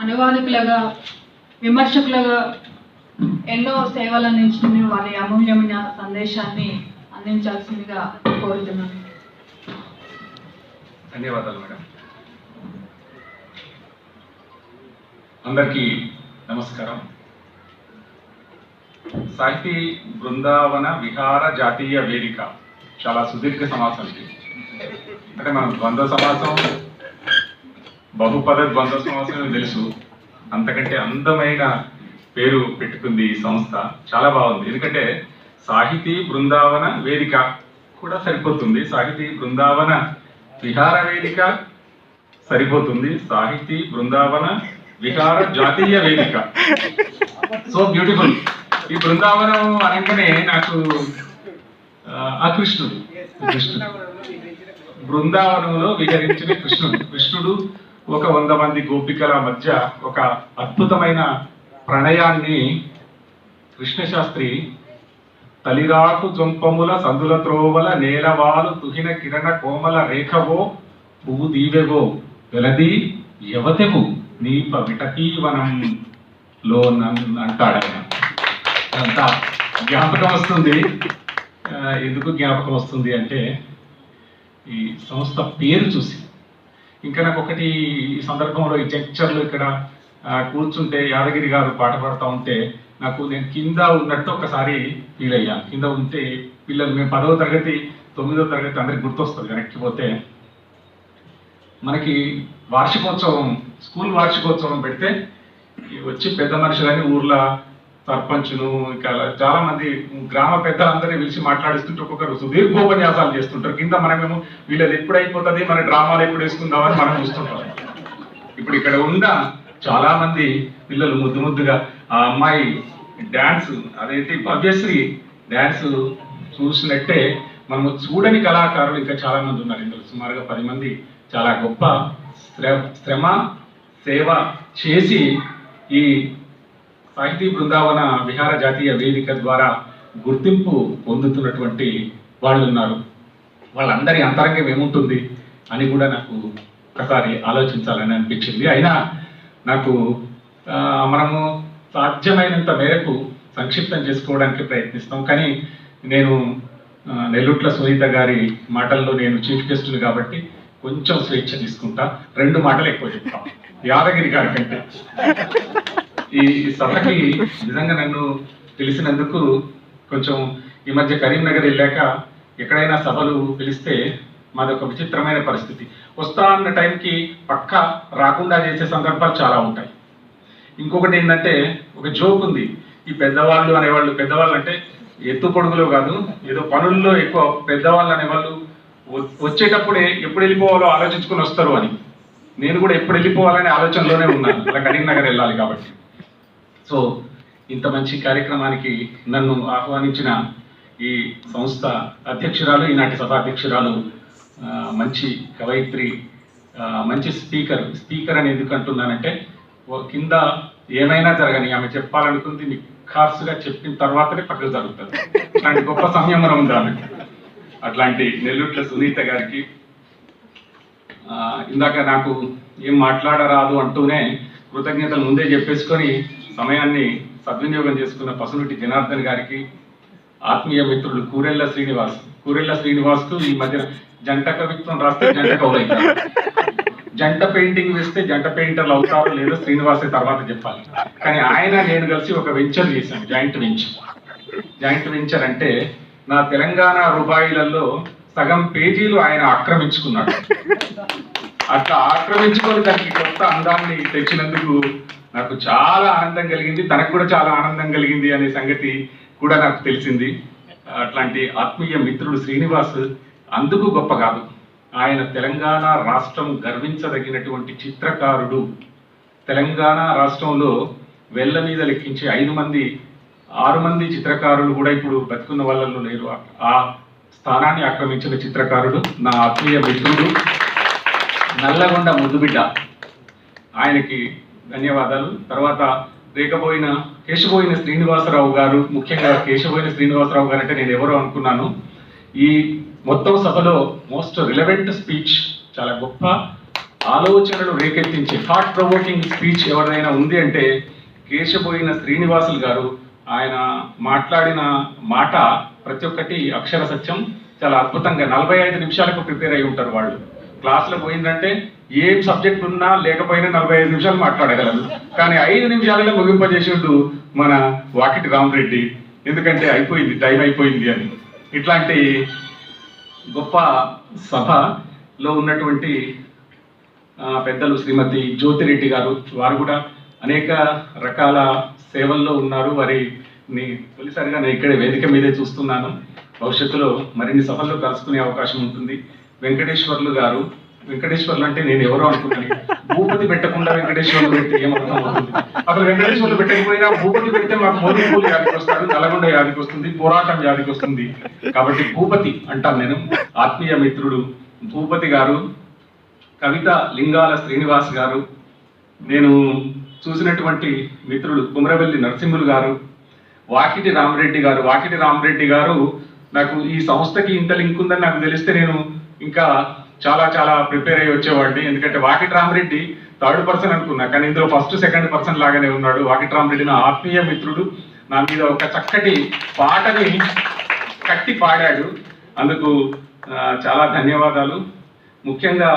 అనువాదకులుగా విమర్శకులుగా ఎన్నో సేవలు అందించిన వారి అమూల్యమైన సందేశాన్ని అందించాల్సిందిగా కోరుతున్నాను. ధన్యవాదాలు మేడం. అందరికీ నమస్కారం. సాహితీ బృందావన విహార జాతీయ వేదిక చాలా సుదీర్ఘ సమాసం ఇది. అంటే మనం ద్వంద్వ సమాసం, బహుపద ద్వంద్వ సమాసం తెలుసు, అంతకంటే అందమైన పేరు పెట్టుకుంది ఈ సంస్థ. చాలా బాగుంది. ఎందుకంటే సాహితీ బృందావన వేదిక కూడా సరిపోతుంది, సాహితీ బృందావన విహార వేదిక సరిపోతుంది, సాహితీ బృందావన విహార జాతీయ వేదిక. So beautiful. ఈ బృందావనం అనగానే నాకు కృష్ణుడు బృందావనంలో విహరించిన కృష్ణుడు ఒక 100 మంది గోపికల మధ్య ఒక అద్భుతమైన ప్రణయాన్ని కృష్ణశాస్త్రి తలిరాకు జొంపముల సందుల త్రోవల నేలవాలు తుహిన కిరణ కోమల రేఖవో పువ్వు దీవెవో వెలది యవతెవు నీప విటకీవనంలో అంటాడాయన. అంతా జ్ఞాపకం వస్తుంది. ఎందుకు జ్ఞాపకం వస్తుంది అంటే ఈ సంస్థ పేరు చూసి. ఇంకా నాకు ఒకటి ఈ సందర్భంలో ఈ జంక్చర్లో ఇక్కడ కూర్చుంటే యాదగిరి గారు పాట పాడుతూ ఉంటే నేను కింద ఉన్నట్టు ఒకసారి ఫీల్ అయ్యాను. కింద ఉంటే పిల్లలు, మేము 10వ తరగతి 9వ తరగతి అందరికి గుర్తొస్తుంది వెనక్కి పోతే. మనకి వార్షికోత్సవం, స్కూల్ వార్షికోత్సవం పెడితే వచ్చి పెద్ద మనుషులని ఊర్లో సర్పంచును ఇంకా చాలా మంది గ్రామ పెద్దలందరినీ పిలిచి మాట్లాడిస్తుంటే ఒక్కొక్కరు సుదీర్ఘోపన్యాసాలు చేస్తుంటారు. కింద మనమేమో వీళ్ళది ఎప్పుడు అయిపోతుంది, మన డ్రామాలు ఎప్పుడు వేసుకుందామని మనం చూస్తుంటాం. ఇప్పుడు ఇక్కడ ఉన్న చాలా మంది పిల్లలు ముద్దు ముద్దుగా ఆ అమ్మాయి డ్యాన్స్, అదేంటి భవ్యశ్రీ డ్యాన్స్ చూసినట్టే మనము చూడని కళాకారులు ఇంకా చాలా మంది ఉన్నారు. ఇందులో సుమారుగా 10 మంది చాలా గొప్ప శ్రమ సేవ చేసి ఈ సాహితీ బృందావన విహార జాతీయ వేదిక ద్వారా గుర్తింపు పొందుతున్నటువంటి వాళ్ళు ఉన్నారు. వాళ్ళందరి అంతరంగం ఏముంటుంది అని కూడా నాకు ఒకసారి ఆలోచించాలని అనిపించింది. అయినా నాకు మనము సాధ్యమైనంత మేరకు సంక్షిప్తం చేసుకోవడానికి ప్రయత్నిస్తాం. కానీ నేను నెల్లుట్ల సునీత గారి మాటల్లో నేను చీఫ్ గెస్ట్ని కాబట్టి కొంచెం స్వేచ్ఛ తీసుకుంటా. 2 మాటలు ఎక్కువ చెప్తాం యాదగిరి గారి కంటే. ఈ సభకి నిజంగా నన్ను పిలిచినందుకు కొంచెం ఈ మధ్య కరీంనగర్ వెళ్ళాక ఎక్కడైనా సభలు పిలిస్తే మాది ఒక విచిత్రమైన పరిస్థితి. వస్తా అన్న టైంకి పక్క రాకుండా చేసే సందర్భాలు చాలా ఉంటాయి. ఇంకొకటి ఏంటంటే ఒక జోక్ ఉంది. ఈ పెద్దవాళ్ళు అనేవాళ్ళు, పెద్దవాళ్ళు అంటే ఎత్తు పొడుగులో కాదు, ఏదో పనుల్లో ఎక్కువ పెద్దవాళ్ళు అనేవాళ్ళు వచ్చేటప్పుడే ఎప్పుడు వెళ్ళిపోవాలో ఆలోచించుకొని వస్తారు అని. నేను కూడా ఎప్పుడు వెళ్ళిపోవాలనే ఆలోచనలోనే ఉన్నాను, అలా కరీంనగర్ వెళ్ళాలి కాబట్టి. సో ఇంత మంచి కార్యక్రమానికి నన్ను ఆహ్వానించిన ఈ సంస్థ అధ్యక్షురాలు, ఈనాటి సభాధ్యక్షురాలు, మంచి కవయిత్రి, మంచి స్పీకర్ అని ఎందుకు అంటున్నానంటే కింద ఏమైనా జరగని ఆమె చెప్పాలనుకుంది నిఖార్సుగా చెప్పిన తర్వాతనే పక్కకు జరుగుతుంది. అట్లాంటి గొప్ప సంయమనం ఉంది ఆమె. అట్లాంటి నెల్లుట్ల సునీత గారికి ఇందాక నాకు ఏం మాట్లాడరాదు అంటూనే కృతజ్ఞతలు ముందే చెప్పేసుకొని సమయాన్ని సద్వినియోగం చేసుకున్న పసునుటి జనార్దన్ గారికి, ఆత్మీయ మిత్రుడు కూరెళ్ళ శ్రీనివాస్కు ఈ మధ్య జంట కవిత్వం రాస్తే జంట కవులవుతారు, జంట పెయింటింగ్ వేస్తే జంట పెయింటర్లు అవుతారో లేదో శ్రీనివాసే తర్వాత చెప్పాలి. కానీ ఆయన నేను కలిసి ఒక వెంచర్ చేశాను, జాయింట్ వెంచర్ అంటే నా తెలంగాణ రూపాయలలో సగం పేజీలు ఆయన ఆక్రమించుకున్నాడు. అట్లా ఆక్రమించుకొని దానికి కొత్త అందాన్ని తెచ్చినందుకు నాకు చాలా ఆనందం కలిగింది, తనకు కూడా చాలా ఆనందం కలిగింది అనే సంగతి కూడా నాకు తెలిసింది. అట్లాంటి ఆత్మీయ మిత్రుడు శ్రీనివాస్ అందుకు గొప్ప కాదు, ఆయన తెలంగాణ రాష్ట్రం గర్వించదగినటువంటి చిత్రకారుడు. తెలంగాణ రాష్ట్రంలో వేళ్ల మీద లెక్కించే 6 మంది చిత్రకారులు కూడా ఇప్పుడు బతుకున్న వాళ్ళల్లో లేరు. ఆ స్థానాన్ని ఆక్రమించిన చిత్రకారుడు నా ఆత్మీయ మిత్రుడు నల్లగొండ ముద్దుబిడ్డ, ఆయనకి ధన్యవాదాలు. తర్వాత కేశబోయిన శ్రీనివాసరావు గారు, ముఖ్యంగా కేశబోయిన శ్రీనివాసరావు గారు అంటే నేను ఎవరో అనుకున్నాను. ఈ మొత్తం సభలో మోస్ట్ రిలవెంట్ స్పీచ్, చాలా గొప్ప ఆలోచనలు రేకెత్తించే థాట్ ప్రొవోకింగ్ స్పీచ్ ఎవరైనా ఉంది అంటే కేశబోయిన శ్రీనివాసులు గారు. ఆయన మాట్లాడిన మాట ప్రతి ఒక్కటి అక్షర సత్యం. చాలా అద్భుతంగా 45 నిమిషాలకు ప్రిపేర్ అయి ఉంటారు వాళ్ళు. క్లాస్లో పోయిందంటే ఏం సబ్జెక్ట్ ఉన్నా లేకపోయినా 45 నిమిషాలు మాట్లాడగలరు. కానీ 5 నిమిషాలలో ముగింపజేసిండు మన వాకిటి రామరెడ్డి. ఎందుకంటే అయిపోయింది, టైం అయిపోయింది అని. ఇట్లాంటి గొప్ప సభలో ఉన్నటువంటి పెద్దలు శ్రీమతి జ్యోతిరెడ్డి గారు, వారు కూడా అనేక రకాల సేవల్లో ఉన్నారు. వారిని తొలిసారిగా నేను ఇక్కడే వేదిక మీదే చూస్తున్నాను. భవిష్యత్తులో మరిన్ని సభల్లో కలుసుకునే అవకాశం ఉంటుంది. వెంకటేశ్వర్లు గారు, వెంకటేశ్వర్లు అంటే నేను ఎవరో అనుకున్నాను. భూపతి పెట్టకుండా వెంకటేశ్వర్లు పెడితే ఏమర్థం అవుతుంది? అసలు వెంకటేశ్వర్లు పెట్టకపోయినా భూపతి పెడితే మాకు మోదీపూలు యాదికి వస్తాడు, నల్గొండ యాదికి వస్తుంది, పోరాటం యాదికి వస్తుంది. కాబట్టి భూపతి అంటాను నేను. ఆత్మీయ మిత్రుడు భూపతి గారు, కవిత లింగాల శ్రీనివాస్ గారు, నేను చూసినటువంటి మిత్రుడు కుమరవెల్లి నరసింహులు గారు, వాకిటి రామరెడ్డి గారు. వాకిటి రామరెడ్డి గారు నాకు ఈ సంస్థకి ఇంత లింక్ ఉందని నాకు తెలిస్తే నేను ఇంకా చాలా చాలా ప్రిపేర్ అయ్యి వచ్చేవాడిని. ఎందుకంటే వాకిటి రామరెడ్డి థర్డ్ పర్సన్ అనుకున్నా, కానీ ఇందులో ఫస్ట్ సెకండ్ పర్సన్ లాగానే ఉన్నాడు. వాకిటి రామరెడ్డి నా ఆత్మీయ మిత్రుడు. నా మీద ఒక చక్కటి పాటని కట్టి పాడాడు. అందుకు చాలా ధన్యవాదాలు. ముఖ్యంగా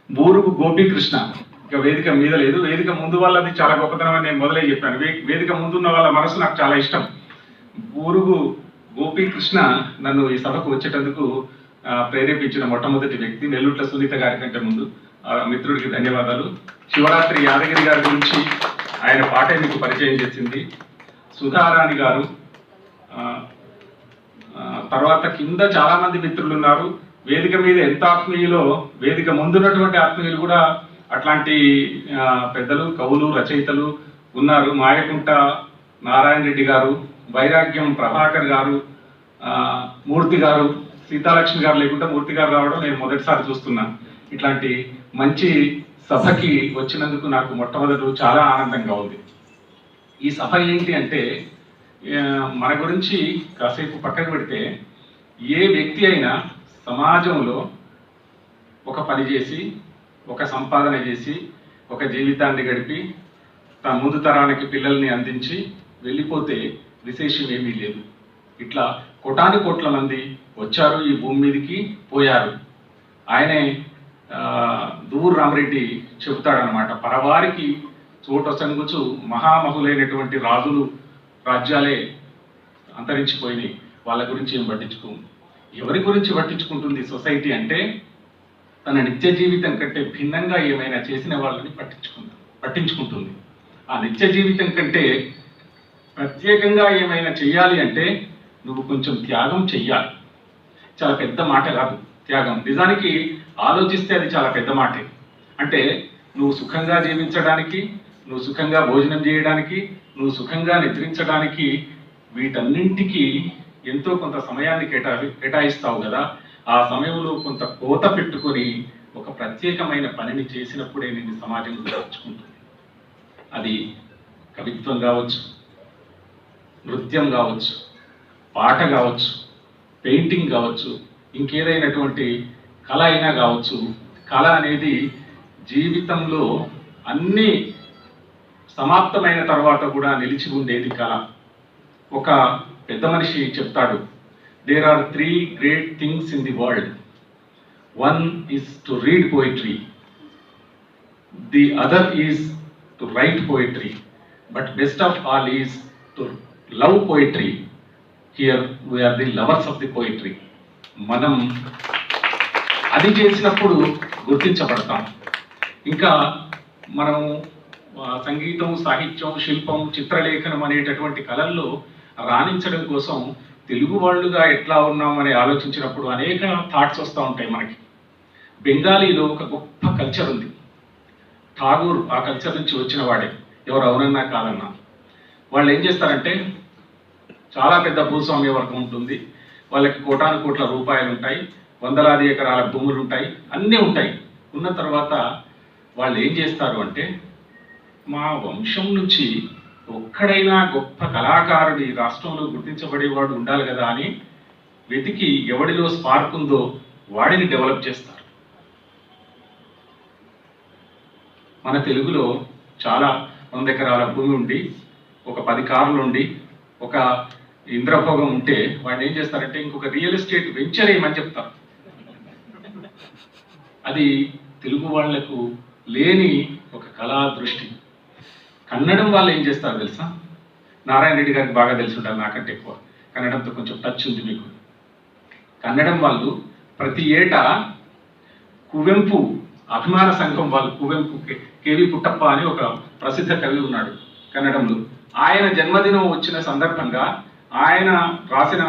బూరుగు గోపీకృష్ణ ఇక వేదిక మీద లేదు. వేదిక ముందు వాళ్ళది చాలా గొప్పతనం అని నేను మొదలై చెప్పాను. వేదిక ముందున్న వాళ్ళ మనసు నాకు చాలా ఇష్టం. బూరుగు గోపీకృష్ణ నన్ను ఈ సభకు వచ్చేటందుకు ప్రేరేపించిన మొట్టమొదటి వ్యక్తి. నెల్లూట్ల సునీత గారి కంటే ముందు మిత్రుడికి ధన్యవాదాలు. శివరాత్రి యాదగిరి గారి గురించి ఆయన పాటే మీకు పరిచయం చేసింది. సుధారాణి గారు, తర్వాత కింద చాలా మంది మిత్రులు ఉన్నారు. వేదిక మీద ఎంత ఆత్మీయులో వేదిక ముందున్నటువంటి ఆత్మీయులు కూడా అట్లాంటి పెద్దలు, కవులు, రచయితలు ఉన్నారు. మాయకుంట నారాయణ రెడ్డి గారు, వైరాగ్యం ప్రభాకర్ గారు, మూర్తి గారు, సీతాలక్ష్మి గారు లేకుండా మూర్తి గారు రావడం నేను మొదటిసారి చూస్తున్నాను. ఇట్లాంటి మంచి సభకి వచ్చినందుకు నాకు మొట్టమొదటి చాలా ఆనందంగా ఉంది. ఈ సభ ఏంటి అంటే, మన గురించి కాసేపు పక్కకు పెడితే ఏ వ్యక్తి అయినా సమాజంలో ఒక పని చేసి, ఒక సంపాదన చేసి, ఒక జీవితాన్ని గడిపి తన ముందు తరానికి పిల్లల్ని అందించి వెళ్ళిపోతే విశేషం ఏమీ లేదు. ఇట్లా కోటాను కోట్ల మంది వచ్చారు ఈ భూమి మీదకి, పోయారు. ఆయనే దూర్ రామరెడ్డి చెబుతాడనమాట, పరవారికి చోటొసంగుచు మహామహులైనటువంటి రాజులు రాజ్యాలే అంతరించిపోయినాయి, వాళ్ళ గురించి ఏం పట్టించుకోము. ఎవరి గురించి పట్టించుకుంటుంది సొసైటీ అంటే, తన నిత్య జీవితం కంటే భిన్నంగా ఏమైనా చేసిన వాళ్ళని పట్టించుకుంటుంది. ఆ నిత్య జీవితం కంటే ప్రత్యేకంగా ఏమైనా చెయ్యాలి అంటే నువ్వు కొంచెం త్యాగం చెయ్యాలి. చాలా పెద్ద మాట కాదు త్యాగం. నిజానికి ఆలోచిస్తే అది చాలా పెద్ద మాటే. అంటే నువ్వు సుఖంగా జీవించడానికి, నువ్వు సుఖంగా భోజనం చేయడానికి, నువ్వు సుఖంగా నిద్రించడానికి, వీటన్నింటికి ఎంతో కొంత సమయాన్ని కేటాయిస్తావు కదా. ఆ సమయంలో కొంత కోత పెట్టుకొని ఒక ప్రత్యేకమైన పనిని చేసినప్పుడే నేను సమాజం గుర్తుంచుకుంటుంది. అది కవిత్వం కావచ్చు, నృత్యం కావచ్చు, పాట కావచ్చు, పెయింటింగ్ కావచ్చు, ఇంకేదైనటువంటి కళ అయినా కావచ్చు. కళ అనేది జీవితంలో అన్నీ సమాప్తమైన తర్వాత కూడా నిలిచి ఉండేది కళ. ఒక పెద్ద మనిషి చెప్తాడు, there are 3 great things in the world. One is to read poetry, the other is to write poetry, but best of all is to love poetry. Here we are the lovers of the poetry. మనం అది చేసినప్పుడు గుర్తించబడతాం. ఇంకా మనం సంగీతం, సాహిత్యం, శిల్పం, చిత్రలేఖనం అనేటటువంటి కళల్లో రాణించడం కోసం తెలుగు వాళ్ళుగా ఎట్లా ఉన్నామని ఆలోచించినప్పుడు అనేక థాట్స్ వస్తూ ఉంటాయి మనకి. బెంగాలీలో ఒక గొప్ప కల్చర్ ఉంది. ఠాగూర్ ఆ కల్చర్ నుంచి వచ్చిన వాడే, ఎవరు అవునన్నా కాదన్నా. వాళ్ళు ఏం చేస్తారంటే, చాలా పెద్ద భూస్వామ్య వర్గం ఉంటుంది, వాళ్ళకి కోటాను కోట్ల రూపాయలు ఉంటాయి, వందలాది ఎకరాల భూములు ఉంటాయి, అన్నీ ఉంటాయి. ఉన్న తర్వాత వాళ్ళు ఏం చేస్తారు అంటే, మా వంశం నుంచి ఒక్కడైనా గొప్ప కళాకారుడి రాష్ట్రంలో గుర్తించబడేవాడు ఉండాలి కదా అని వెతికి ఎవడిలో స్పార్క్ ఉందో వాడిని డెవలప్ చేస్తారు. మన తెలుగులో చాలా 100 ఎకరాల భూమి ఉండి, ఒక 10 కార్లు ఉండి, ఒక ఇంద్రభోగం ఉంటే వాడిని ఏం చేస్తారంటే ఇంకొక రియల్ ఎస్టేట్ వెంచర్ ఏమని చెప్తారు. అది తెలుగు వాళ్లకు లేని ఒక కళా దృష్టి. కన్నడం వాళ్ళు ఏం చేస్తారు తెలుసా? నారాయణ రెడ్డి గారికి బాగా తెలిసి ఉంటారు, నాకంటే ఎక్కువ కన్నడంతో కొంచెం టచ్ ఉంది మీకు. కన్నడం వాళ్ళు ప్రతి ఏటా కువెంపు అభిమాన సంఘం వాళ్ళు, కువెంపు కేవి పుట్టప్ప అని ఒక ప్రసిద్ధ కవి ఉన్నాడు కన్నడంలో. ఆయన జన్మదినం వచ్చిన సందర్భంగా ఆయన రాసిన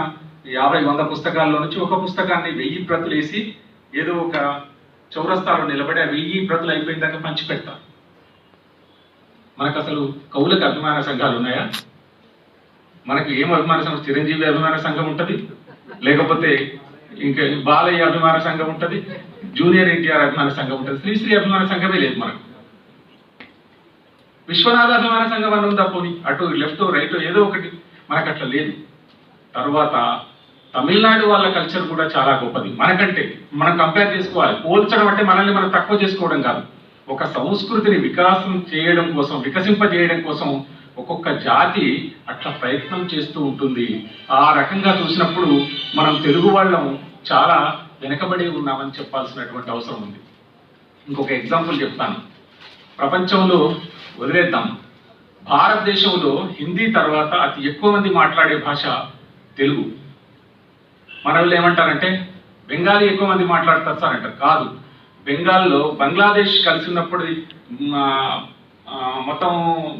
50-100 పుస్తకాల్లో నుంచి ఒక పుస్తకాన్ని 1000 ప్రతులు వేసి ఏదో ఒక చౌరస్తాలో నిలబడి ఆ 1000 ప్రతులు అయిపోయిన దాకా పంచి పెడతారు. మనకు అసలు కవులకు అభిమాన సంఘాలు ఉన్నాయా? మనకి ఏం అభిమాన సంఘం? చిరంజీవి అభిమాన సంఘం ఉంటుంది, లేకపోతే ఇంకా బాలయ్య అభిమాన సంఘం ఉంటుంది, జూనియర్ ఎన్టీఆర్ అభిమాన సంఘం ఉంటుంది, శ్రీశ్రీ అభిమాన సంఘమే లేదు మనకు. విశ్వనాథ అభిమాన సంఘం అని ఉందా పోనీ? అటు లెఫ్ట్ రైట్ ఏదో ఒకటి, మనకు అట్లా లేదు. తర్వాత తమిళనాడు వాళ్ళ కల్చర్ కూడా చాలా గొప్పది మనకంటే. మనం కంపేర్ చేసుకోవాలి, పోల్చడం అంటే మనల్ని మనం తక్కువ చేసుకోవడం కాదు. ఒక సంస్కృతిని వికసింపజేయడం కోసం ఒక్కొక్క జాతి అట్లా ప్రయత్నం చేస్తూ ఉంటుంది. ఆ రకంగా చూసినప్పుడు మనం తెలుగు వాళ్ళం చాలా వెనకబడి ఉన్నామని చెప్పాల్సినటువంటి అవసరం ఉంది. ఇంకొక ఎగ్జాంపుల్ చెప్తాను. ప్రపంచంలో వదిలేద్దాం, భారతదేశంలో హిందీ తర్వాత అతి ఎక్కువ మంది మాట్లాడే భాష తెలుగు. మన వాళ్ళు ఏమంటారంటే బెంగాలీ ఎక్కువ మంది మాట్లాడతారు సార్ అంటారు. కాదు, బెంగాల్లో బంగ్లాదేశ్ కలిసి ఉన్నప్పుడు మొత్తం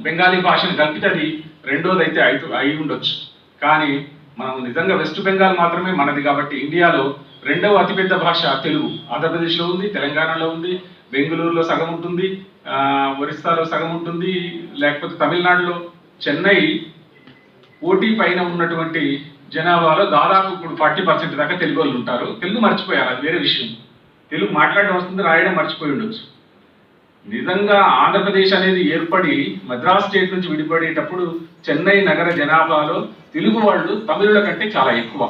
బెంగాలీ భాషను కలిపితే అది రెండోది అయితే అయి ఉండొచ్చు. కానీ మనం నిజంగా వెస్ట్ బెంగాల్ మాత్రమే మనది కాబట్టి ఇండియాలో రెండవ అతిపెద్ద భాష తెలుగు. ఆంధ్రప్రదేశ్లో ఉంది, తెలంగాణలో ఉంది, బెంగళూరులో సగం ఉంటుంది, ఒరిస్సాలో సగం ఉంటుంది, లేకపోతే తమిళనాడులో చెన్నై కోటి పైన ఉన్నటువంటి జనాభాలో దాదాపు ఇప్పుడు 40% దాకా తెలుగు వాళ్ళు ఉంటారు. తెలుగు మర్చిపోయారు, అది వేరే విషయం. తెలుగు మాట్లాడడం వస్తుంది, రాయడం మర్చిపోయి ఉండొచ్చు. నిజంగా ఆంధ్రప్రదేశ్ అనేది ఏర్పడి మద్రాస్ స్టేట్ నుంచి విడిపడేటప్పుడు చెన్నై నగర జనాభాలో తెలుగు వాళ్ళు తమిళుల కంటే చాలా ఎక్కువ.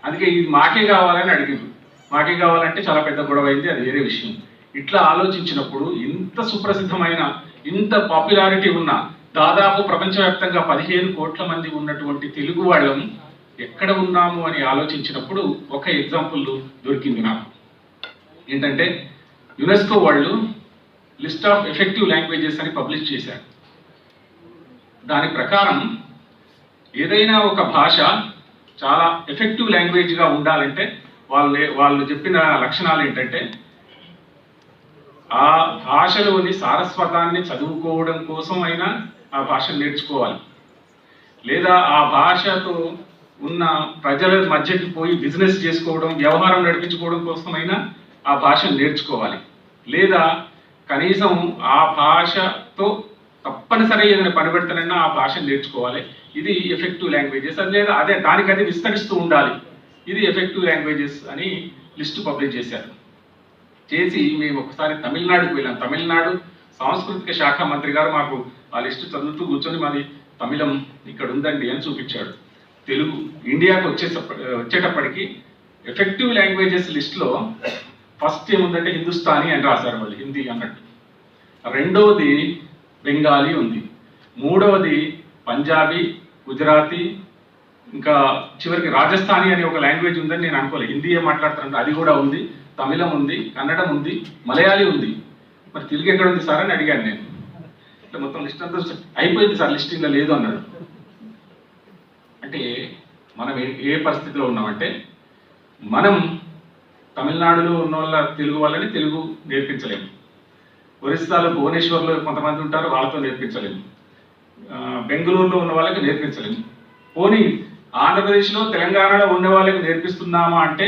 అందుకే ఇది మాకే కావాలని అడిగింది. మాకే కావాలంటే చాలా పెద్ద గొడవ అయింది, అది వేరే విషయం. ఇట్లా ఆలోచించినప్పుడు ఇంత సుప్రసిద్ధమైన, ఇంత పాపులారిటీ ఉన్న, దాదాపు ప్రపంచవ్యాప్తంగా 15 కోట్ల మంది ఉన్నటువంటి తెలుగు వాళ్ళం ఎక్కడ ఉన్నాము అని ఆలోచించినప్పుడు ఒక ఎగ్జాంపుల్ దొరికింది నాకు. ఏంటంటే యునెస్కో వాళ్ళు లిస్ట్ ఆఫ్ ఎఫెక్టివ్ లాంగ్వేజెస్ అని పబ్లిష్ చేశారు. దాని ప్రకారం ఏదైనా ఒక భాష చాలా ఎఫెక్టివ్ లాంగ్వేజ్గా ఉండాలంటే వాళ్ళు చెప్పిన లక్షణాలు ఏంటంటే ఆ భాషలోని సారస్వతాన్ని చదువుకోవడం కోసం అయినా ఆ భాషను నేర్చుకోవాలి, లేదా ఆ భాషతో ఉన్న ప్రజల మధ్యకి పోయి బిజినెస్ చేసుకోవడం, వ్యవహారం నడిపించుకోవడం కోసమైనా ఆ భాషను నేర్చుకోవాలి, లేదా కనీసం ఆ భాషతో తప్పనిసరి ఏదైనా పని పెడతానన్నా ఆ భాషను నేర్చుకోవాలి. ఇది ఎఫెక్టివ్ లాంగ్వేజెస్. అది లేదా దానికి అది విస్తరిస్తూ ఉండాలి. ఇది ఎఫెక్టివ్ లాంగ్వేజెస్ అని లిస్టు పబ్లిష్ చేశారు. చేసి మేము ఒకసారి తమిళనాడుకు వెళ్ళాం. తమిళనాడు సాంస్కృతిక శాఖ మంత్రి గారు మాకు ఆ లిస్టు చదువుతూ కూర్చొని మాది తమిళం ఇక్కడ ఉందండి అని చూపించాడు. తెలుగు ఇండియాకు వచ్చేటప్పటికి ఎఫెక్టివ్ లాంగ్వేజెస్ లిస్టులో ఫస్ట్ ఏముందంటే హిందుస్థానీ అని రాశారు వాళ్ళు, హిందీ అన్నట్టు. రెండవది బెంగాలీ ఉంది, మూడవది పంజాబీ, గుజరాతీ, ఇంకా చివరికి రాజస్థానీ అనే ఒక లాంగ్వేజ్ ఉందని నేను అనుకోలేదు. హిందీయే మాట్లాడుతాను, అది కూడా ఉంది. తమిళం ఉంది, కన్నడం ఉంది, మలయాళీ ఉంది. మరి తెలుగు ఎక్కడ ఉంది సార్ అని అడిగాను నేను. ఇట్లా మొత్తం లిస్ట్ అంతా అయిపోయింది సార్, లిస్ట్ ఇలా లేదు అన్నాడు. అంటే మనం ఏ పరిస్థితిలో ఉన్నామంటే, మనం తమిళనాడులో ఉన్న వాళ్ళ తెలుగు వాళ్ళని తెలుగు నేర్పించలేము, ఒరిస్సాలో భువనేశ్వర్లో కొంతమంది ఉంటారు వాళ్ళతో నేర్పించలేము, బెంగళూరులో ఉన్న వాళ్ళకి నేర్పించలేము. పోనీ ఆంధ్రప్రదేశ్లో తెలంగాణలో ఉన్న వాళ్ళకి నేర్పిస్తున్నామా అంటే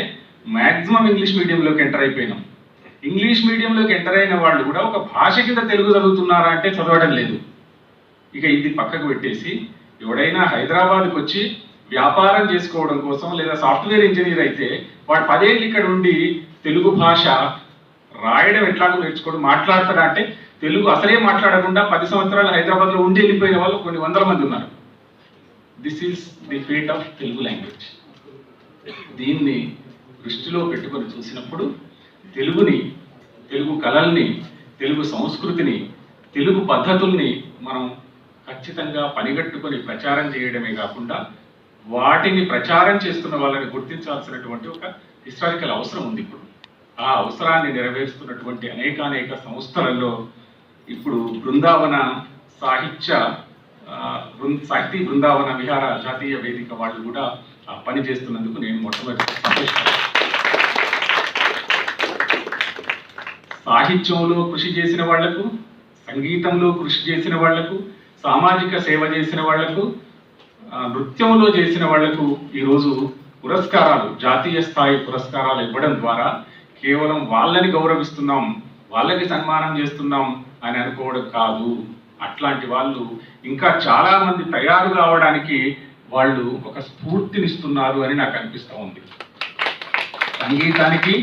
మ్యాక్సిమం ఇంగ్లీష్ మీడియంలోకి ఎంటర్ అయిపోయినాం. ఇంగ్లీష్ మీడియంలోకి ఎంటర్ అయిన వాళ్ళు కూడా ఒక భాష కింద తెలుగు చదువుతున్నారా అంటే చదవడం లేదు. ఇక ఇది పక్కకు పెట్టేసి ఎవడైనా హైదరాబాద్కి వచ్చి వ్యాపారం చేసుకోవడం కోసం లేదా సాఫ్ట్వేర్ ఇంజనీర్ అయితే వాడు 10 ఏళ్ళు ఇక్కడ ఉండి తెలుగు భాష రాయడం ఎట్లాగో నేర్చుకోవడం, మాట్లాడతాడా అంటే తెలుగు అసలే మాట్లాడకుండా 10 సంవత్సరాలు హైదరాబాద్లో ఉండి వెళ్ళిపోయిన వాళ్ళు కొన్ని వందల మంది ఉన్నారు. This is the fate of Telugu language. దీన్ని దృష్టిలో పెట్టుకొని చూసినప్పుడు తెలుగుని, తెలుగు కళల్ని, తెలుగు సంస్కృతిని, తెలుగు పద్ధతుల్ని మనం ఖచ్చితంగా పనిగట్టుకొని ప్రచారం చేయడమే కాకుండా వాటిని ప్రచారం చేస్తున్న వాళ్ళని గుర్తించాల్సినటువంటి ఒక హిస్టారికల్ అవసరం ఉంది ఇప్పుడు. ఆ అవసరాన్ని నెరవేరుస్తున్నటువంటి అనేక సంస్థలలో ఇప్పుడు బృందావన సాహితీ బృందావన విహార జాతీయ వేదిక వాళ్ళు కూడా ఆ పని చేస్తున్నందుకు నేను మొట్టమొదటి సంతోషపడ్డాను. సాహిత్యంలో కృషి చేసిన వాళ్లకు, సంగీతంలో కృషి చేసిన వాళ్లకు, సామాజిక సేవ చేసిన వాళ్లకు, నృత్యంలో చేసిన వాళ్లకు ఈరోజు పురస్కారాలు, జాతీయ స్థాయి పురస్కారాలు ఇవ్వడం ద్వారా కేవలం వాళ్ళని గౌరవిస్తున్నాం, వాళ్ళకి సన్మానం చేస్తున్నాం అని అనుకోవడం కాదు. అట్లాంటి వాళ్ళు ఇంకా చాలా మంది తయారు కావడానికి వాళ్ళు ఒక స్ఫూర్తినిస్తున్నారు అని నాకు అనిపిస్తూ ఉంది. సంగీతానికి,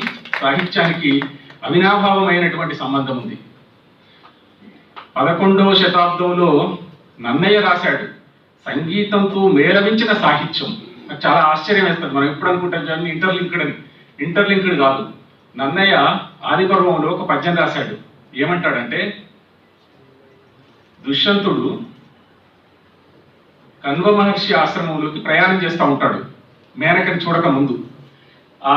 సాహిత్యానికి అవినాభావమైనటువంటి సంబంధం ఉంది. 11వ శతాబ్దంలో నన్నయ్య రాశాడు, సంగీతంతో మేళవించిన సాహిత్యం. నాకు చాలా ఆశ్చర్యం వేస్తుంది. మనం ఎప్పుడు అనుకుంటాం కానీ ఇంటర్లింక్డ్ కాదు. నన్నయ్య ఆదిపర్వంలో ఒక పద్యం రాశాడు. ఏమంటాడంటే, దుష్యంతుడు కన్వ మహర్షి ఆశ్రమంలోకి ప్రయాణం చేస్తూ ఉంటాడు మేనకని చూడక ముందు. ఆ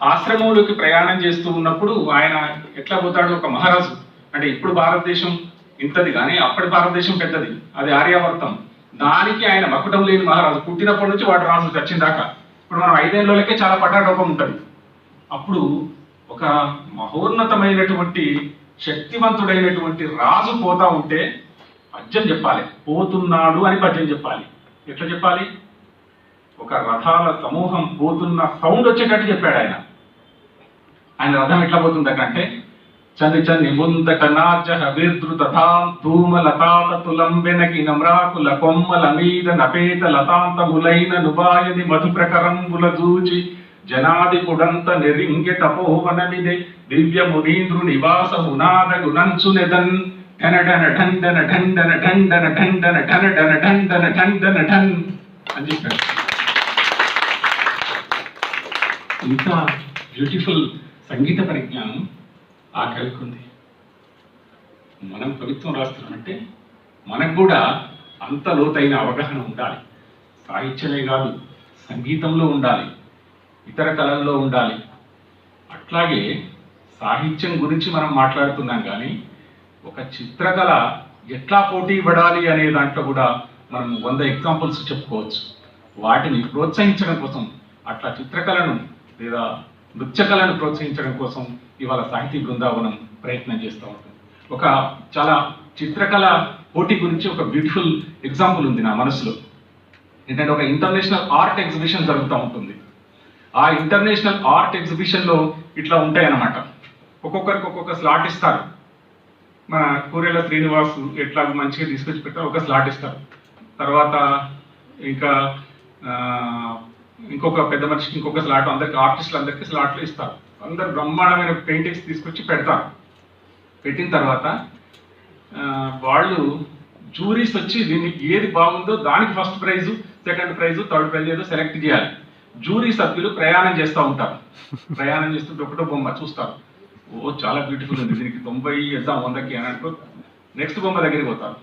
ఆశ్రమంలోకి ప్రయాణం చేస్తూ ఉన్నప్పుడు ఆయన ఎట్లా పోతాడు, ఒక మహారాజు, అంటే ఇప్పుడు భారతదేశం ఇంతది కానీ అప్పటి భారతదేశం పెద్దది, అది ఆర్యావర్తం. దానికి ఆయన మకుటం లేని మహారాజు, పుట్టినప్పటి నుంచి వాడు రాజు చచ్చిందాకా. ఇప్పుడు మనం 5 ఏళ్ళకే చాలా పటాటోపం ఉంటుంది. అప్పుడు ఒక మహోన్నతమైనటువంటి శక్తివంతుడైనటువంటి రాజు పోతా ఉంటే పద్యం చెప్పాలి, పోతున్నాడు అని పద్యం చెప్పాలి. ఎట్లా చెప్పాలి? ఒక రథాల సమూహం పోతున్న సౌండ్ వచ్చేటట్టు చెప్పాడు ఆయన. ఆయన రథం ఎట్లా పోతుందటంటే, చని చని ముంద కనాచ విద్రుతాం ధూమలతాత తులంబెనకి నమ్రాకుల కొమ్మల మీద నపేత లతాంతములైన నుబాయని మధుప్రకరంబుల జూచి జనాది కుడంత నెరింగె తపోవనమిదే దివ్య మునీంద్రు నివాసమునాదగు నంచునెదన్ ఠనడన ఠండన ఠండన ఠండన ఠండన ఠనడన ఠండన ఠండన ఠన్ అని చెప్పాడు. ఇంత బ్యూటిఫుల్ సంగీత పరిజ్ఞానం ఆ కవికి ఉంది. మనం కవిత్వం రాస్తున్నామంటే మనకు కూడా అంత లోతైన అవగాహన ఉండాలి. సాహిత్యమే కాదు, సంగీతంలో ఉండాలి, ఇతర కళల్లో ఉండాలి. అట్లాగే సాహిత్యం గురించి మనం మాట్లాడుతున్నాం కానీ ఒక చిత్రకళ ఎట్లా పోటీ పడాలి అనే దాంట్లో కూడా మనం 100 ఎగ్జాంపుల్స్ చెప్పుకోవచ్చు. వాటిని ప్రోత్సహించడం కోసం, అట్లా చిత్రకళను లేదా నృత్యకళను ప్రోత్సహించడం కోసం ఇవాళ సాహితీ బృందావనం ప్రయత్నం చేస్తూ ఉంటుంది. ఒక చాలా చిత్రకళ పోటీ గురించి ఒక బ్యూటిఫుల్ ఎగ్జాంపుల్ ఉంది నా మనసులో. ఏంటంటే, ఒక ఇంటర్నేషనల్ ఆర్ట్ ఎగ్జిబిషన్ జరుగుతూ ఉంటుంది. ఆ ఇంటర్నేషనల్ ఆర్ట్ ఎగ్జిబిషన్లో ఇట్లా ఉంటాయన్నమాట. ఒక్కొక్కరికి ఒక్కొక్క స్లాట్ ఇస్తారు. మన కూరెల శ్రీనివాస్ ఎట్లా మంచిగా తీసుకొచ్చి పెట్టారు, ఒక స్లాట్ ఇస్తారు. తర్వాత ఇంకా ఇంకొక పెద్ద మనిషికి ఇంకొక స్లాట్, అందరికి ఆర్టిస్టులందరికీ స్లాట్లు ఇస్తారు. అందరు బ్రహ్మాండమైన పెయింటింగ్స్ తీసుకొచ్చి పెడతారు. పెట్టిన తర్వాత వాళ్ళు జూరీస్ వచ్చి దీనికి ఏది బాగుందో దానికి first prize, second price, third prize ఏదో సెలెక్ట్ చేయాలి. జూరీ సభ్యులు ప్రయాణం చేస్తూ ఉంటారు. ప్రయాణం చేస్తుంటే ఒకటో బొమ్మ చూస్తారు, ఓ చాలా బ్యూటిఫుల్ ఉంది, దీనికి 90 వేద్దాం 100కి అని అనుకో. నెక్స్ట్ బొమ్మ దగ్గరికి పోతారు.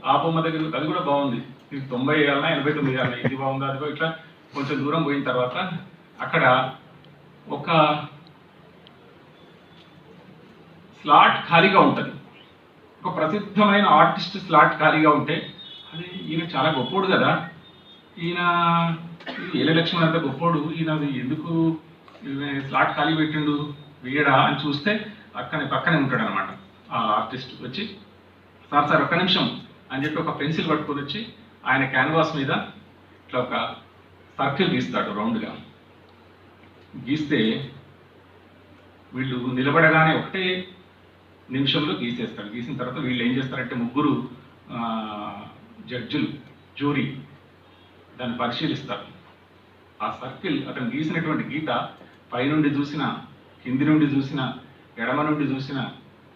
ఆ బొమ్మ దగ్గరికి, అది కూడా బాగుంది, ఇది 90 వేయాలన్నా 89 వేయాలన్నా, ఇది బాగుందా అది ఇట్లా కొంచెం దూరం పోయిన తర్వాత అక్కడ ఒక స్లాట్ ఖాళీగా ఉంటుంది. ఒక ప్రసిద్ధమైన ఆర్టిస్ట్ స్లాట్ ఖాళీగా ఉంటే, అది ఈయన చాలా గొప్పోడు కదా, ఈయన ఏలే లక్ష్మణ్ అంత గొప్పోడు, ఈయన ఎందుకు స్లాట్ ఖాళీ పెట్టిండు, వేయడా అని చూస్తే పక్కనే ఉంటాడు అనమాట. ఆ ఆర్టిస్ట్ వచ్చి, సార్ ఒక్క నిమిషం అని చెప్పి ఒక పెన్సిల్ పట్టుకొని వచ్చి ఆయన క్యాన్వాస్ మీద ఇట్లా ఒక సర్కిల్ గీస్తాడు రౌండ్గా. గీస్తే వీళ్ళు నిలబడగానే ఒకటే నిమిషంలో గీసేస్తారు. గీసిన తర్వాత వీళ్ళు ఏం చేస్తారంటే, 3 జడ్జిలు, జ్యూరీ దాన్ని పరిశీలిస్తారు. ఆ సర్కిల్, అతను గీసినటువంటి గీత పైనుండి చూసిన, కింది నుండి చూసిన, ఎడమ నుండి చూసిన,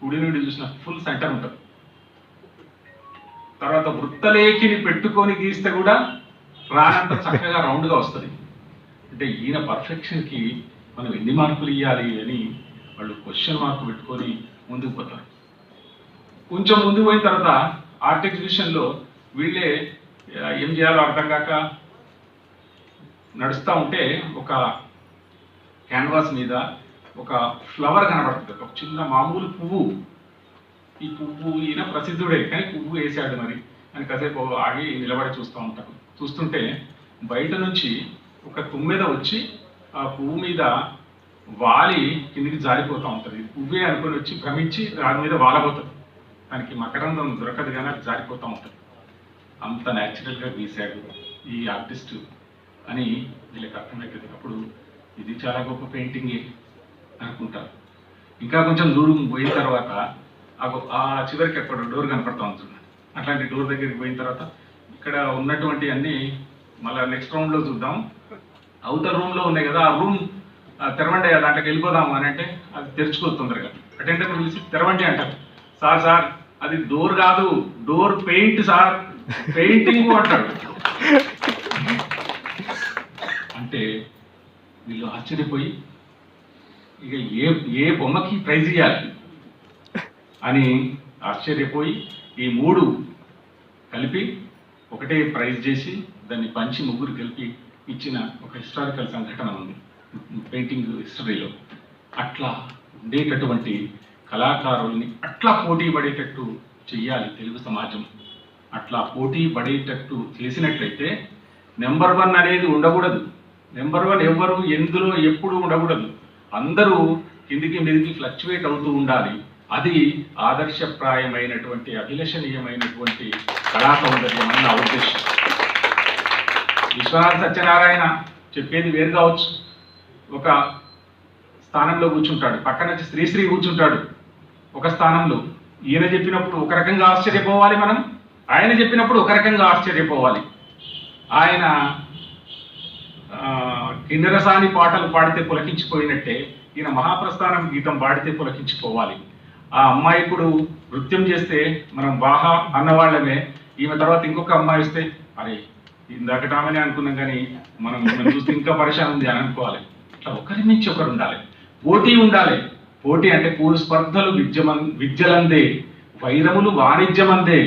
కుడి నుండి చూసిన ఫుల్ సెంటర్ ఉంటుంది. తర్వాత వృత్తలేఖిని పెట్టుకొని గీస్తే కూడా రానంత చక్కగా రౌండ్గా వస్తుంది. అంటే ఈయన పర్ఫెక్షన్కి మనం ఎన్ని మార్కులు ఇవ్వాలి అని వాళ్ళు క్వశ్చన్ మార్క్ పెట్టుకొని ముందుకు పోతారు. కొంచెం ముందుకు పోయిన తర్వాత ఆర్ట్ ఎగ్జిబిషన్లో వీళ్ళే ఏం చేయాలో అర్థం కాక నడుస్తూ ఉంటే ఒక క్యాన్వాస్ మీద ఒక ఫ్లవర్ కనబడుతుంది, ఒక చిన్న మామూలు పువ్వు. ఈ పువ్వు ఈయన ప్రసిద్ధుడే కానీ పువ్వు వేసాడు మరి అని కాసేపు ఆగి నిలబడి చూస్తూ ఉంటారు. చూస్తుంటే బయట నుంచి ఒక తుమ్మెద వచ్చి ఆ పువ్వు మీద వాలి కిందికి జారిపోతూ ఉంటుంది. పువ్వే అనుకుని వచ్చి భ్రమించి దాని మీద వాలబోతుంది. దానికి మకరందం దొరకదు కానీ అది జారిపోతూ ఉంటుంది. అంత న్యాచురల్గా గీశాడు ఈ ఆర్టిస్టు అని వీళ్ళకి అర్థమవుతుంది. అప్పుడు ఇది చాలా గొప్ప పెయింటింగే అనుకుంటారు. ఇంకా కొంచెం దూరం పోయిన తర్వాత ఆ చివరికి అక్కడ డోర్ కనపడతా ఉంటుంది. అట్లాంటి డోర్ దగ్గరికి పోయిన తర్వాత ఇక్కడ ఉన్నటువంటి అన్ని మళ్ళీ నెక్స్ట్ రౌండ్లో చూద్దాం. అవుటర్ రూమ్లో ఉన్నాయి కదా, ఆ రూమ్ తెరవండి, దాంట్లోకి వెళ్ళిపోదాము అని అంటే అది తెరుచుకోదు తొందరగా. అటెండర్ పిలిచి తెరవండి అంటారు. సార్ అది డోర్ కాదు, డోర్ పెయింట్ సార్, పెయింటింగ్ అంటాడు. అంటే వీళ్ళు ఆశ్చర్యపోయి ఇక ఏ బొమ్మకి ప్రైజ్ ఇవ్వాలి అని ఆశ్చర్యపోయి ఈ 3 కలిపి ఒకటే ప్రైజ్ చేసి దాన్ని పంచి ముగ్గురు కలిపి ఇచ్చిన ఒక హిస్టారికల్ సంఘటన ఉంది పెయింటింగ్ హిస్టరీలో. అట్లా ఉండేటటువంటి కళాకారుల్ని అట్లా పోటీ పడేటట్టు చెయ్యాలి తెలుగు సమాజం. అట్లా పోటీ పడేటట్టు చేసినట్లయితే నెంబర్ 1 అనేది ఉండకూడదు. నెంబర్ 1 ఎవ్వరు ఎందులో ఎప్పుడు ఉండకూడదు. అందరూ కిందికి మీదికి ఫ్లక్చువేట్ అవుతూ ఉండాలి. అది ఆదర్శప్రాయమైనటువంటి అభిలషణీయమైనటువంటి కళా సౌందర్యం అని నా ఉద్దేశం. విశ్వనాథ సత్యనారాయణ చెప్పేది వేరు కావచ్చు. ఒక స్థానంలో కూర్చుంటాడు, పక్కన వచ్చి శ్రీశ్రీ కూర్చుంటాడు ఒక స్థానంలో. ఈయన చెప్పినప్పుడు ఒక రకంగా ఆశ్చర్యపోవాలి మనం, ఆయన చెప్పినప్పుడు ఒక రకంగా ఆశ్చర్యపోవాలి. ఆయన కిన్నెరసాని పాటలు పాడితే పులకించిపోయినట్టే ఈయన మహాప్రస్థానం గీతం పాడితే పులకించిపోవాలి. ఆ అమ్మాయి ఇప్పుడు నృత్యం చేస్తే మనం బాహా అన్నవాళ్ళమే, ఈమె తర్వాత ఇంకొక అమ్మాయి వస్తే అరే ఇందాకటామని అనుకున్నాం కానీ మనం చూస్తే ఇంకా పరిశాన్ ఉంది అని అనుకోవాలి. ఇట్లా ఒకరి నుంచి ఒకరు ఉండాలి, పోటీ ఉండాలి. పోటీ అంటే పూలు స్పర్ధలు విద్యలందే, వైరములు వాణిజ్యమందే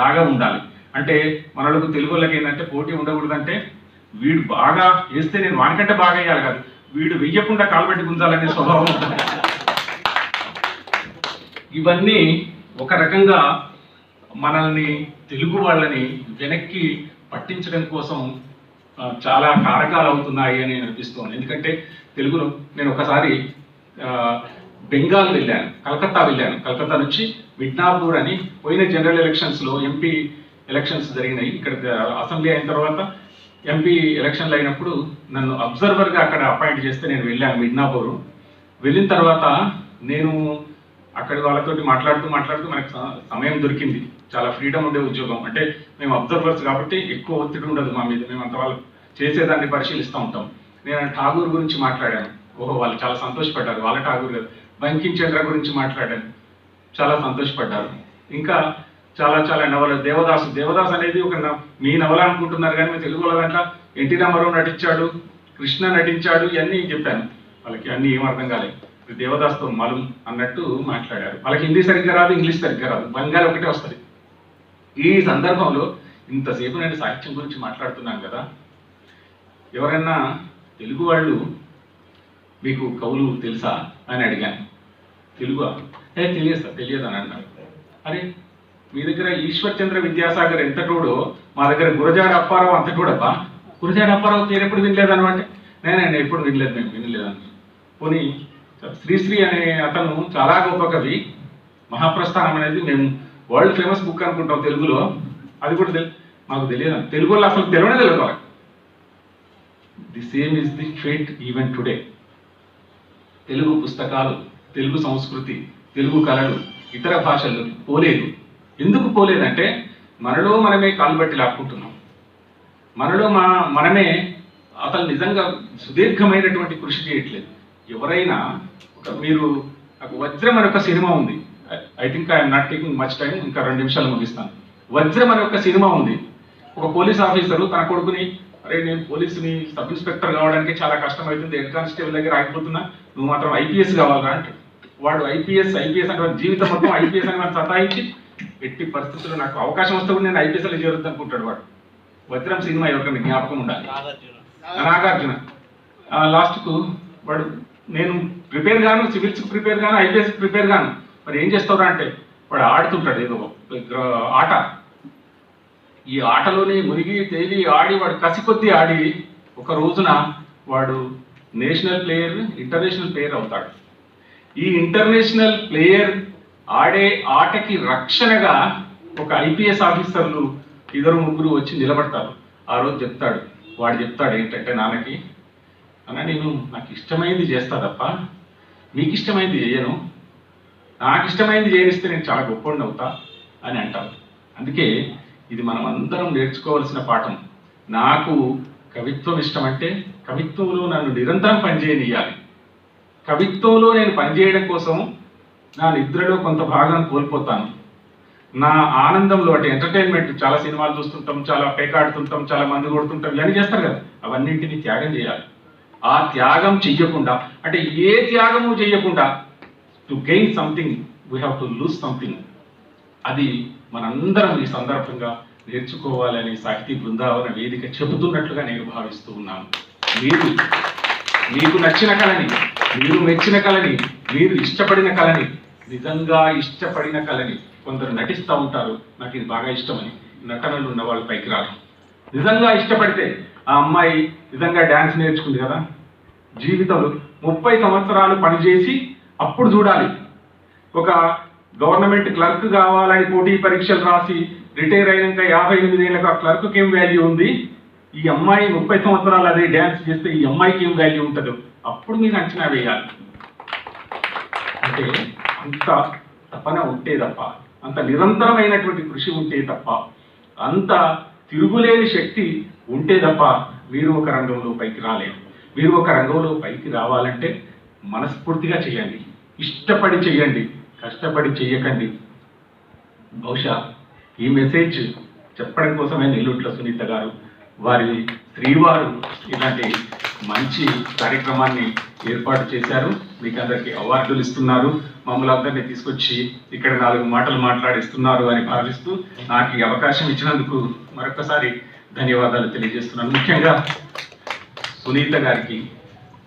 లాగా ఉండాలి. అంటే మనకు తెలుగు వాళ్ళకి ఏంటంటే పోటీ ఉండకూడదంటే వీడు బాగా వేస్తే నేను వానికంటే బాగా వేయాలి కాదు, వీడు వెయ్యకుండా కాలుబెట్టి గుంజాలనే స్వభావం ఉంటుంది. ఇవన్నీ ఒక రకంగా మనల్ని తెలుగు వాళ్ళని వెనక్కి పట్టించడం కోసం చాలా కారకాలు అవుతున్నాయి అని అనిపిస్తోంది. ఎందుకంటే తెలుగులో నేను ఒకసారి బెంగాల్ వెళ్ళాను, కలకత్తా నుంచి మిడ్నాపూర్ అని. పోయిన జనరల్ ఎలక్షన్స్లో ఎంపీ ఎలక్షన్స్ జరిగినాయి. ఇక్కడ అసెంబ్లీ అయిన తర్వాత ఎంపీ ఎలక్షన్లు అయినప్పుడు నన్ను అబ్జర్వర్గా అక్కడ అపాయింట్ చేస్తే నేను వెళ్ళాను మిడ్నాపూర్. వెళ్ళిన తర్వాత నేను అక్కడ వాళ్ళతోటి మాట్లాడుతూ మనకు సమయం దొరికింది. చాలా ఫ్రీడమ్ ఉండే ఉద్యోగం, అంటే మేము అబ్జర్వర్స్ కాబట్టి ఎక్కువ ఒత్తిడి ఉండదు మా మీద, మేము అంత వాళ్ళు చేసేదాన్ని పరిశీలిస్తూ ఉంటాం. నేను ఠాగూర్ గురించి మాట్లాడాను, ఓహో వాళ్ళు చాలా సంతోషపడ్డారు. వాళ్ళ ఠాగూర్ గారు. బంకిం చంద్ర గురించి మాట్లాడాను, చాలా సంతోషపడ్డారు. ఇంకా చాలా నవల, దేవదాస్ అనేది ఒక మీ నవల అనుకుంటున్నారు కానీ మీ తెలుగు వాళ్ళ దాంట్లో ఎన్టీ రామారావు నటించాడు, కృష్ణ నటించాడు, ఇవన్నీ చెప్పాను. వాళ్ళకి అన్నీ ఏం అర్థం కాలేదు. దేవదాస్తో మలం అన్నట్టు మాట్లాడారు. వాళ్ళకి హిందీ సరిగ్గా రాదు, ఇంగ్లీష్ సరిగ్గా రాదు, బెంగాలీ ఒకటే వస్తుంది. ఈ సందర్భంలో ఇంతసేపు నేను సాహిత్యం గురించి మాట్లాడుతున్నాను కదా, ఎవరైనా తెలుగు వాళ్ళు మీకు కవులు తెలుసా అని అడిగాను. తెలుగు తెలియదు సార్, తెలియదు అని అన్నారు. అరే మీ దగ్గర ఈశ్వర్ చంద్ర విద్యాసాగర్ ఎంతటోడో మా దగ్గర గురజాడ అప్పారావు అంతటోడబ్బా. గురజాడ అప్పారావు పేరు ఎప్పుడు వినలేదను అంటే నేను ఎప్పుడు వినలేదు, మేము వినలేదన్న. పోనీ శ్రీశ్రీ అనే అతను చాలా గొప్ప కవి, మహాప్రస్థానం అనేది మేము వరల్డ్ ఫేమస్ బుక్ అనుకుంటాం తెలుగులో, అది కూడా మాకు తెలియదు. తెలుగు వాళ్ళు అసలు తెలియదు వాళ్ళకి. The same is the fate even today. Telugu పుస్తకాలు, తెలుగు సంస్కృతి, తెలుగు కళలు ఇతర భాషల్లో పోలేదు. ఎందుకు పోలేదంటే మనలో మనమే కాలుబట్టి లాక్కుంటున్నాం. మనలో మనమే అసలు నిజంగా సుదీర్ఘమైనటువంటి కృషి చేయట్లేదు. ఎవరైనా మీరు వజ్రం అనే ఒక సినిమా ఉంది, I think I'm not taking much time, ఇంకా 2 నిమిషాలు ముగిస్తాను. వజ్రం అనే ఒక సినిమా ఉంది. ఒక పోలీస్ ఆఫీసరు తన కొడుకుని, అరే నేను పోలీసుని సబ్ ఇన్స్పెక్టర్ కావడానికి చాలా కష్టమవుతుంది, హెడ్ కానిస్టేబుల్ దగ్గర ఆగిపోతున్నా, నువ్వు మాత్రం ఐపీఎస్ కావాలరా అంటే, వాడు ఐపీఎస్ అంటే జీవితం మొత్తం ఐపీఎస్ అని మనం సతాయించి ఎట్టి పరిస్థితుల్లో నాకు అవకాశం వస్తే కూడా నేను ఐపీఎస్లో చేరుద్ది అనుకుంటాడు వాడు. వజ్రం సినిమా ఎవరికైనా జ్ఞాపకం ఉండాలి, నాగార్జున. లాస్ట్కు వాడు నేను ప్రిపేర్ గాను, సివిల్స్కి ప్రిపేర్ గాను, ఐపీఎస్కి ప్రిపేర్ గాను, మరి ఏం చేస్తావురా అంటే వాడు ఆడుతుంటాడు ఏదో ఆట. ఈ ఆటలోనే మునిగి తేలి ఆడి వాడు కసి కొద్దీ ఆడి ఒక రోజున వాడు నేషనల్ ప్లేయర్, ఇంటర్నేషనల్ ప్లేయర్ అవుతాడు. ఈ ఇంటర్నేషనల్ ప్లేయర్ ఆడే ఆటకి రక్షణగా ఒక ఐపీఎస్ ఆఫీసర్లు 2-3 వచ్చి నిలబడతారు. ఆ రోజు వాడు చెప్తాడు ఏంటంటే, నాన్నకి అన్న నేను నాకు ఇష్టమైంది చేస్తా తప్ప మీకు ఇష్టమైంది చేయను, నాకు ఇష్టమైంది చేయనిస్తే నేను చాలా గొప్పవాడిని అవుతా అని అంటారు. అందుకే ఇది మనం అందరం నేర్చుకోవాల్సిన పాఠం. నాకు కవిత్వం ఇష్టం అంటే కవిత్వంలో నన్ను నిరంతరం పనిచేయనియాలి. కవిత్వంలో నేను పనిచేయడం కోసం నా నిద్రలో కొంత భాగం కోల్పోతాను. నా ఆనందంలో అంటే ఎంటర్టైన్మెంట్, చాలా సినిమాలు చూస్తుంటాం, చాలా పేకాడుతుంటాం, చాలా మందు కొడుతుంటాం, ఇవన్నీ చేస్తారు కదా, అవన్నింటినీ త్యాగం చేయాలి. ఆ త్యాగం చెయ్యకుండా, అంటే ఏ త్యాగము చెయ్యకుండా, to gain something we have to lose something. అది మనందరం ఈ సందర్భంగా నేర్చుకోవాలని సాహితీ బృందావన వేదిక చెబుతున్నట్లుగా నేను భావిస్తూ ఉన్నాను. మీకు నచ్చిన కళని, మీరు మెచ్చిన కళని, మీరు ఇష్టపడిన కళని, నిజంగా ఇష్టపడిన కళని, కొందరు నటిస్తూ ఉంటారు నాకు ఇది బాగా ఇష్టమని, నటనలు ఉన్న వాళ్ళు పైకి రారు. నిజంగా ఇష్టపడితే ఆ అమ్మాయి నిజంగా డ్యాన్స్ నేర్చుకుంది కదా, జీవితంలో 30 సంవత్సరాలు పనిచేసి అప్పుడు చూడాలి. ఒక గవర్నమెంట్ క్లర్క్ కావాలని పోటీ పరీక్షలు రాసి రిటైర్ అయినాక 58 ఏళ్ళకు ఆ క్లర్క్కి ఏం వాల్యూ ఉంది, ఈ అమ్మాయి 30 సంవత్సరాలు అదే డ్యాన్స్ చేస్తే ఈ అమ్మాయికి ఏం వాల్యూ ఉంటుందో అప్పుడు మీరు అంచనా వేయాలి. అంటే అంత తపన ఉంటే తప్ప, అంత నిరంతరమైనటువంటి కృషి ఉంటే తప్ప, అంత తిరుగులేని శక్తి ఉంటే తప్ప మీరు ఒక రంగంలో పైకి రాలేరు. మీరు ఒక రంగంలో పైకి రావాలంటే మనస్ఫూర్తిగా చేయండి, ఇష్టపడి చేయండి, కష్టపడి చెయ్యకండి. బహుశా ఈ మెసేజ్ చెప్పడం కోసమే నెల్లూట్ల సునీత గారు వారి శ్రీవారు ఇలాంటి మంచి కార్యక్రమాన్ని ఏర్పాటు చేశారు. మీకు అందరికీ అవార్డులు ఇస్తున్నారు, మమ్మల్ని అందరినీ తీసుకొచ్చి ఇక్కడ 4 మాటలు మాట్లాడిస్తున్నారు అని భావిస్తూ నాకు ఈ అవకాశం ఇచ్చినందుకు మరొకసారి ధన్యవాదాలు తెలియజేస్తున్నాను. ముఖ్యంగా సునీత గారికి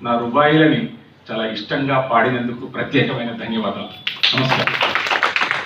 నా రుబాయిలని చాలా ఇష్టంగా పాడినందుకు ప్రత్యేకమైన ధన్యవాదాలు. నమస్కారం.